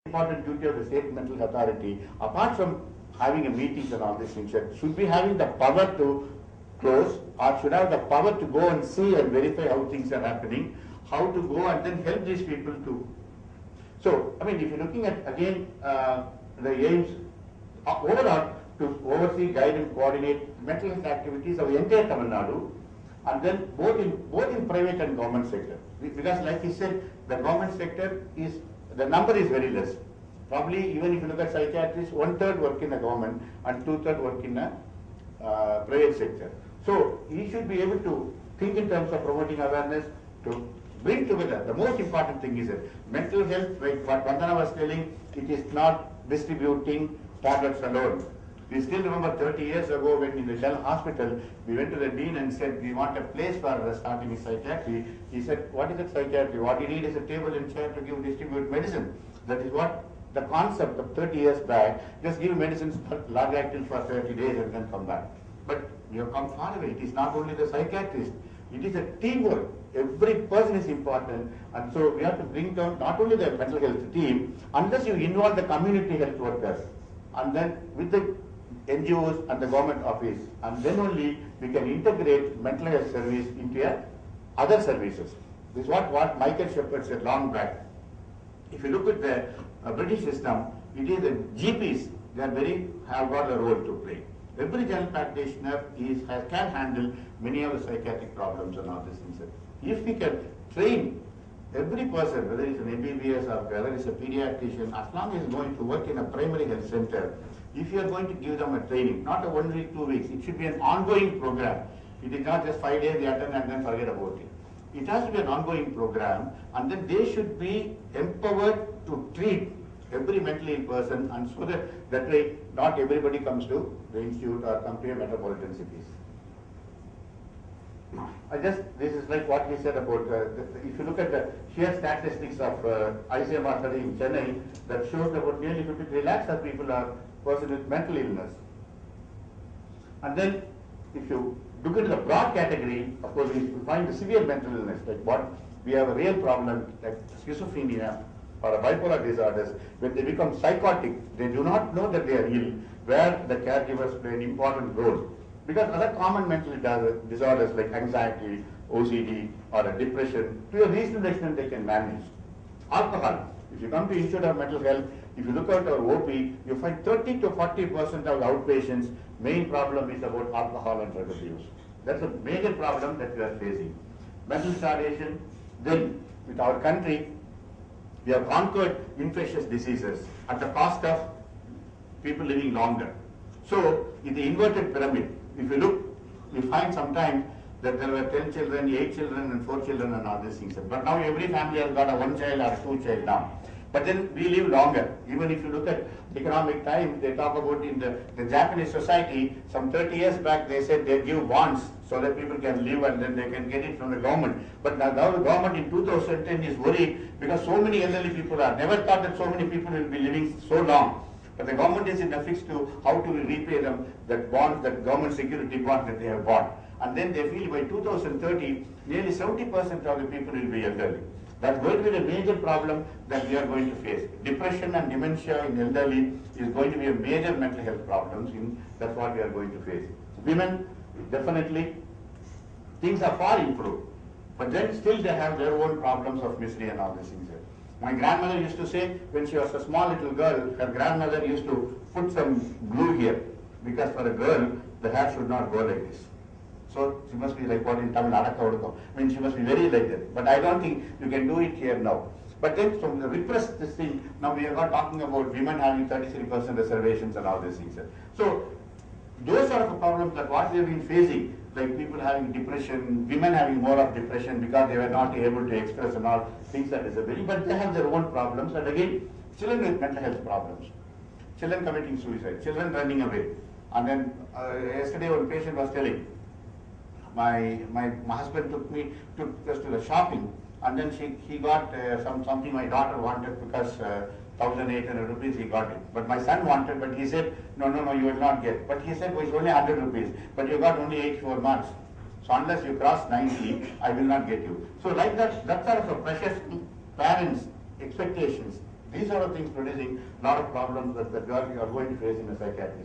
important duty of the state mental health authority, apart from having a meetings and all these things, should be having the power to close, or should have the power to go and see and verify how things are happening, how to go and then help these people to. So, I mean, if you're looking at again the aims overall to oversee, guide and coordinate mental health activities of the entire Tamil Nadu, and then both in private and government sector. Because like he said, the government sector is, the number is very less. Probably even if you look at psychiatrists, 1/3 work in the government and 2/3 work in the private sector. So he should be able to think in terms of promoting awareness, to bring together. The most important thing is that mental health, like what Vandana was telling, it is not distributing tablets alone. We still remember 30 years ago when in the Shell Hospital, we went to the dean and said, we want a place for starting psychiatry. He said, what is it psychiatry? What you need is a table and chair to distribute medicine. That is what the concept of 30 years back, just give medicines large acting for 30 days and then come back. But we have come far away. It is not only the psychiatrist, it is a teamwork. Every person is important, and so we have to bring down not only the mental health team, unless you involve the community health workers, and then with the NGOs and the government office, and then only we can integrate mental health service into other services. This is what Michael Shepard said long back. If you look at the British system, it is the GPs, have got a role to play. Every general practitioner can handle many of the psychiatric problems and all these things. If we can train every person, whether it's an MBBS or whether it's a pediatrician, as long as he's going to work in a primary health center, if you are going to give them a training, not a 1 week, 2 weeks, it should be an ongoing program. It is not just 5 days they attend and then forget about it. It has to be an ongoing program, and then they should be empowered to treat every mentally ill person, and so that way not everybody comes to the institute or come to a metropolitan cities. This is like what we said about, if you look at the sheer statistics of ICMR study in Chennai, that shows about nearly 53 lakhs of people are persons with mental illness. And then if you look into the broad category, of course we find the severe mental illness, like what we have a real problem like schizophrenia or a bipolar disorders. When they become psychotic, they do not know that they are ill, where the caregivers play an important role. Because other common mental disorders like anxiety, OCD, or a depression, to a reasonable extent they can manage. Alcohol. If you come to Institute of Mental Health, if you look at our OP, you find 30 to 40% of the outpatients, main problem is about alcohol and drug abuse. That's a major problem that we are facing. Mental retardation. Then, with our country, we have conquered infectious diseases at the cost of people living longer. So, in the inverted pyramid, if you look, you find sometimes that there were 10 children, 8 children and 4 children and all these things. But now every family has got a 1 child or 2 child now. But then we live longer. Even if you look at economic times, they talk about in the Japanese society, some 30 years back they said they give bonds so that people can live and then they can get it from the government. But now the government in 2010 is worried because so many elderly people are. Never thought that so many people will be living so long. But the government is in a fix to how to repay them that bond, that government security bond that they have bought. And then they feel by 2030, nearly 70% of the people will be elderly. That's going to be a major problem that we are going to face. Depression and dementia in elderly is going to be a major mental health problem. That's what we are going to face. Women, definitely, things are far improved. But then still they have their own problems of misery and all these things. My grandmother used to say, when she was a small little girl, her grandmother used to put some glue here, because for a girl, the hair should not go like this. So she must be like what in Tamil Nadu. I mean, she must be very like that. But I don't think you can do it here now. But then from the repressed this thing, now we are not talking about women having 33% reservations and all these things. So those sort of problems that what we have been facing, like people having depression, women having more of depression because they were not able to express and all things that disability, but they have their own problems. And again, children with mental health problems, children committing suicide, children running away. And then yesterday one patient was telling, my husband took us to the shopping, and then he got something my daughter wanted because 1,800 rupees he got it. But my son wanted, but he said, no, you will not get. But he said, well, it's only 100 rupees, but you got only 84 marks. So unless you cross 90, I will not get you. So like that sort of a precious parents' expectations These are the things producing a lot of problems that you are going to face in a psychiatry.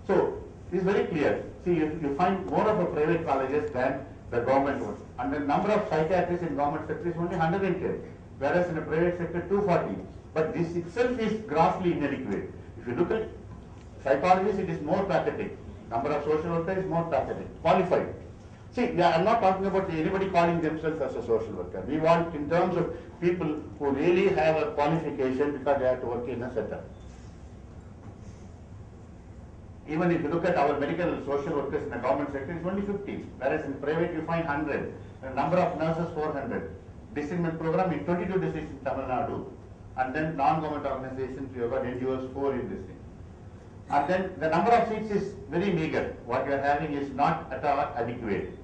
So, it's very clear. See, you find more of a private colleges than the government ones. And the number of psychiatrists in government sector is only 110, whereas in the private sector 240. But this itself is grossly inadequate. If you look at psychologists, it is more pathetic. Number of social workers is more pathetic. Qualified. See, I'm not talking about anybody calling themselves as a social worker. We want in terms of people who really have a qualification because they have to work in a setup. Even if you look at our medical social workers in the government sector, it's only 50, whereas in private you find 100. The number of nurses 400. Discernment program in 22 districts in Tamil Nadu, and then non-government organizations we have got NGOs 4 in this thing. And then the number of seats is very meager. What we are having is not at all adequate.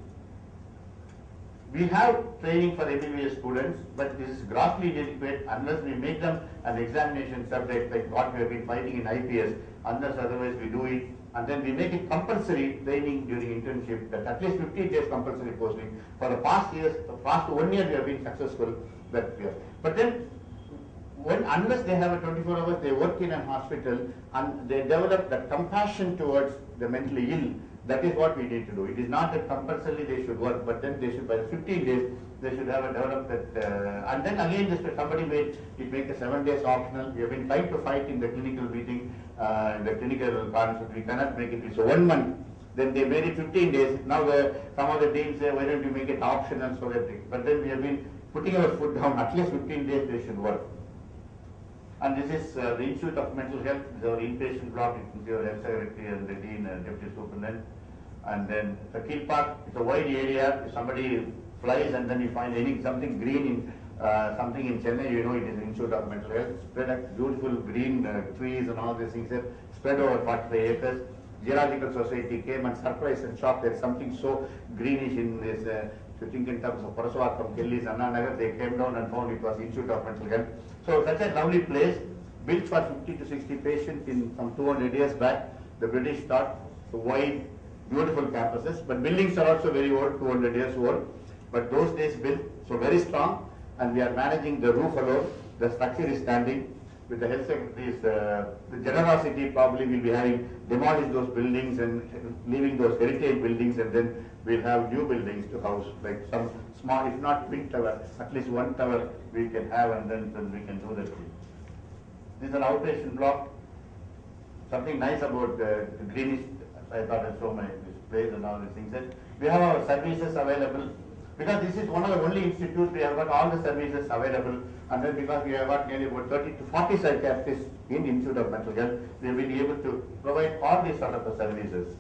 We have training for MBBS students, but this is grossly inadequate unless we make them an examination subject like what we have been fighting in IPS, unless otherwise we do it, and then we make it compulsory training during internship, that at least 15 days compulsory posting. For the past years, the past 1 year we have been successful that year. But then unless they have a 24 hours, they work in a hospital and they develop that compassion towards the mentally ill. That is what we need to do. It is not that compulsorily they should work, but then they should, by 15 days, they should have a developed that, and then again, somebody made it make a 7 days optional. We have been trying to fight in the clinical meeting, in the clinical concept. We cannot make it. So 1 month. Then they made it 15 days. Now some of the deans say, why don't you make it optional so that? But then we have been putting our foot down. At least 15 days they should work. And this is the Institute of Mental Health, this is our inpatient block, you can see our health secretary and the dean and deputy superintendent. And then the Keel Park, it's a wide area. If somebody flies and then you find something green in something in Chennai, you know it is the Institute of Mental Health. Spread like beautiful green trees and all these things there, spread over 45 acres. Geological Society came and surprised and shocked. There's something so greenish in this. If you think in terms of Paraswat, Delhi's Anna Nagar, they came down and found it was Institute of Mental Health. So such a lovely place, built for 50 to 60 patients in some 200 years back. The British thought wide, beautiful campuses, but buildings are also very old, 200 years old. But those days built, so very strong, and we are managing the roof alone. The structure is standing. With the health secretary's the generosity, probably we'll be having demolished those buildings and leaving those heritage buildings, and then we'll have new buildings to house, like some small, if not big tower, at least one tower we can have, and then we can do that. This is an outpatient block. Something nice about the greenish, I thought I saw my displays and all these things. That we have our services available, because this is one of the only institutes we have got all the services available, and then because we have got nearly about 30 to 40 psychiatrists in Institute of Mental Health, we have been able to provide all these sort of services.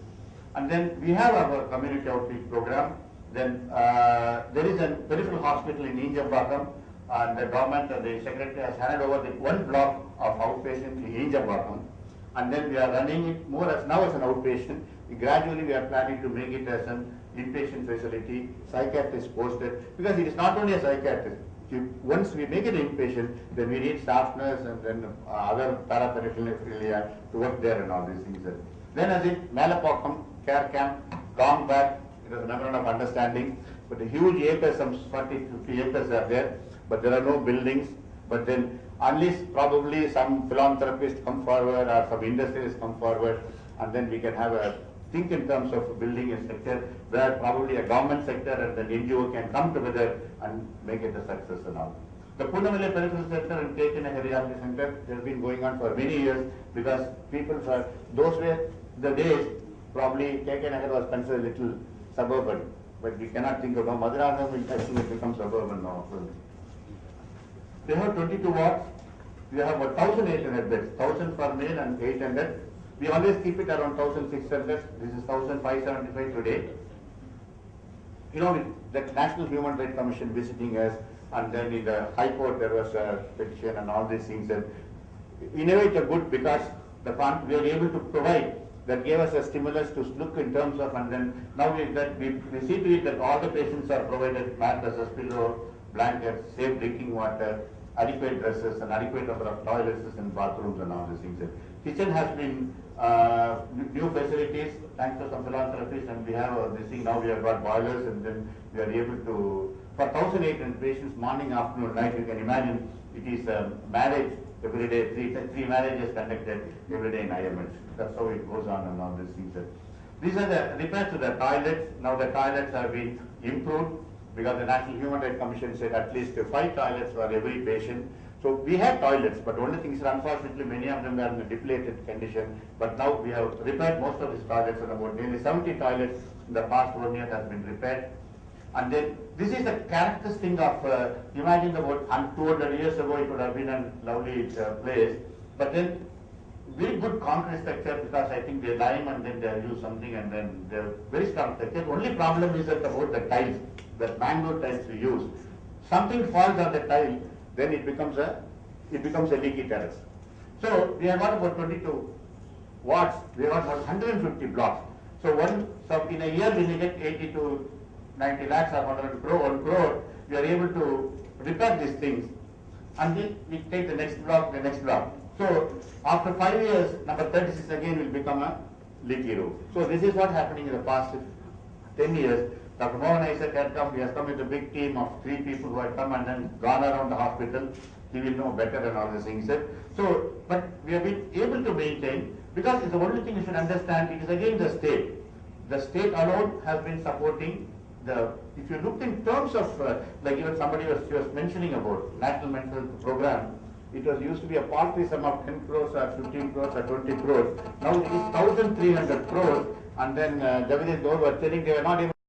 And then we have our community outreach program. Then there is a peripheral hospital in Injambakam, and the government and the secretary has handed over the one block of outpatient in Injambakam, and then we are running it more as now as an outpatient. Gradually we are planning to make it as an inpatient facility, psychiatrist posted, because it is not only a psychiatrist. Once we make it inpatient, then we need staff nurse and then other paraphernalia to work there and all these things. Then as it Malapakam care camp, gone back, it was a memorandum of understanding, but the huge acres, some 40, 50 acres are there, but there are no buildings. But then unless probably some philanthropists come forward or some industries come forward, and then we can have a think in terms of building a sector where probably a government sector and an NGO can come together and make it a success and all. The Punnamalai Peripheral Center and Kekinnagar Rehabilitation Center has been going on for many years, because people for those were the days probably Kekinnagar was considered a little suburban, but we cannot think about Madurai will actually become suburban now. They have 22 wards. We have about 1,800 beds, 1,000 for male and 800. We always keep it around 1,600. This is 1,575 today. You know, with the National Human Rights Commission visiting us, and then in the High Court there was a petition and all these things. And in a way it's a good, because the fund we are able to provide, that gave us a stimulus to look in terms of, and then now we see to it that all the patients are provided mattresses, pillow, blankets, safe drinking water, adequate dresses, and adequate number of toilets and bathrooms and all these things. Kitchen has been new facilities thanks to some philanthropists, and we have this thing now. We have got boilers, and then we are able to, for 1,800 patients, morning, afternoon, night. You can imagine It is marriage every day, three marriages conducted every day in IMH. That's how it goes on and all these things. These are the repairs to the toilets. Now the toilets have been improved because the National Human Rights Commission said at least 5 toilets for every patient. So we have toilets, but only thing is unfortunately many of them are in a depleted condition. But now we have repaired most of these toilets, and about nearly 70 toilets in the past 1 year has been repaired. And then this is the characteristic of, imagine about 200 years ago it would have been a lovely place, but then very good concrete structure because I think they lime and then they use something and then they're very strong structure. The only problem is that about the tiles, the mango tiles we use. Something falls on the tile, then it becomes a leaky terrace. So we have got about 22 watts, we have got about 150 blocks. So in a year when you get 80 to 90 lakhs or 1 crore, we are able to repair these things and then we take the next block. So after 5 years, number 36 again will become a leaky roof. So this is what happening in the past 10 years. Dr. Mohan Isaac had come, he has come with a big team of 3 people who had come and then gone around the hospital. He will know better and all these things. So, but we have been able to maintain, because it's the only thing you should understand, it is again the state. The state alone has been supporting if you look in terms of, like even somebody was mentioning about National Mental Health Program, it was used to be a paltry sum of 10 crores or 15 crores or 20 crores. Now it is 1,300 crores, and then Javidesh Gaur was telling they were not able